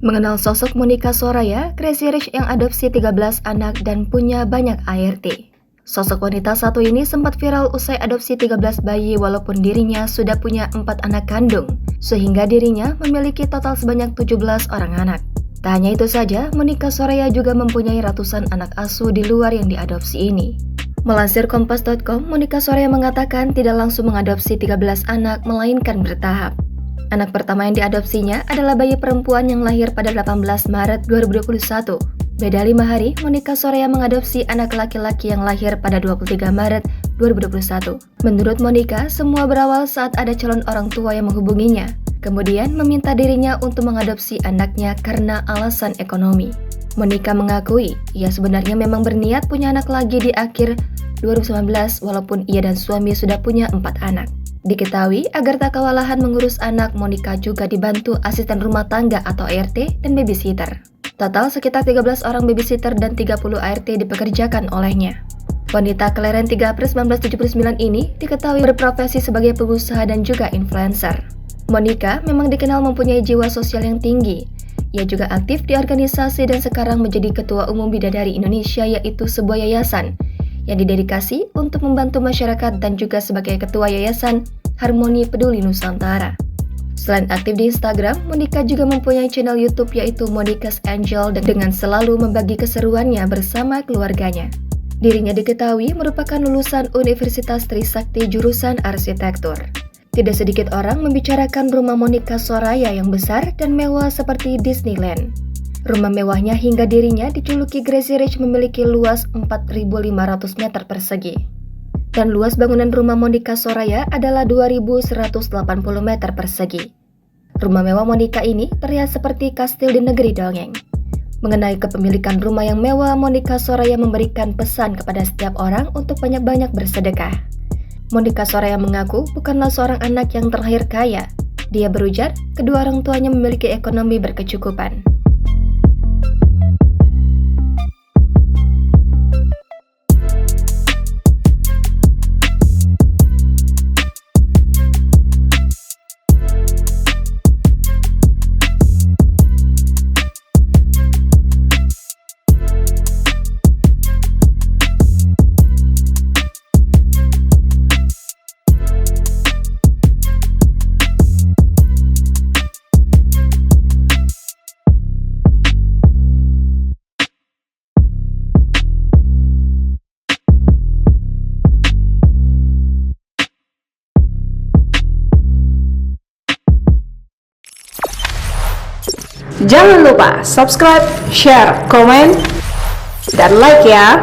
Mengenal sosok Monica Soraya, Crazy Rich yang adopsi 13 anak dan punya banyak ART. Sosok wanita satu ini sempat viral usai adopsi 13 bayi walaupun dirinya sudah punya 4 anak kandung, sehingga dirinya memiliki total sebanyak 17 orang anak. Tak hanya itu saja, Monica Soraya juga mempunyai ratusan anak asuh di luar yang diadopsi ini. Melansir Kompas.com, Monica Soraya mengatakan tidak langsung mengadopsi 13 anak, melainkan bertahap. Anak pertama yang diadopsinya adalah bayi perempuan yang lahir pada 18 Maret 2021. Beda 5 hari, Monica Soraya mengadopsi anak laki-laki yang lahir pada 23 Maret 2021. Menurut Monica, semua berawal saat ada calon orang tua yang menghubunginya, kemudian meminta dirinya untuk mengadopsi anaknya karena alasan ekonomi. Monica mengakui, ia sebenarnya memang berniat punya anak lagi di akhir 2019 walaupun ia dan suami sudah punya 4 anak. Diketahui, agar tak kewalahan mengurus anak, Monica juga dibantu asisten rumah tangga atau ART dan babysitter. Total sekitar 13 orang babysitter dan 30 ART dipekerjakan olehnya. Wanita kelahiran 3 April 1979 ini diketahui berprofesi sebagai pengusaha dan juga influencer. Monica memang dikenal mempunyai jiwa sosial yang tinggi. Ia juga aktif di organisasi dan sekarang menjadi Ketua Umum Bidadari Indonesia, yaitu sebuah yayasan yang didedikasi untuk membantu masyarakat dan juga sebagai Ketua Yayasan Harmoni Peduli Nusantara. Selain aktif di Instagram, Monica juga mempunyai channel YouTube yaitu Monica's Angel dengan selalu membagi keseruannya bersama keluarganya. Dirinya diketahui merupakan lulusan Universitas Trisakti jurusan arsitektur. Tidak sedikit orang membicarakan rumah Monica Soraya yang besar dan mewah seperti Disneyland. Rumah mewahnya hingga dirinya dijuluki Crazy Rich memiliki luas 4.500 meter persegi. Dan luas bangunan rumah Monica Soraya adalah 2.180 meter persegi. Rumah mewah Monica ini terlihat seperti kastil di negeri dongeng. Mengenai kepemilikan rumah yang mewah, Monica Soraya memberikan pesan kepada setiap orang untuk banyak-banyak bersedekah. Monica Soraya mengaku bukanlah seorang anak yang terlahir kaya. Dia berujar, kedua orang tuanya memiliki ekonomi berkecukupan. Jangan lupa subscribe, share, komen, dan like ya.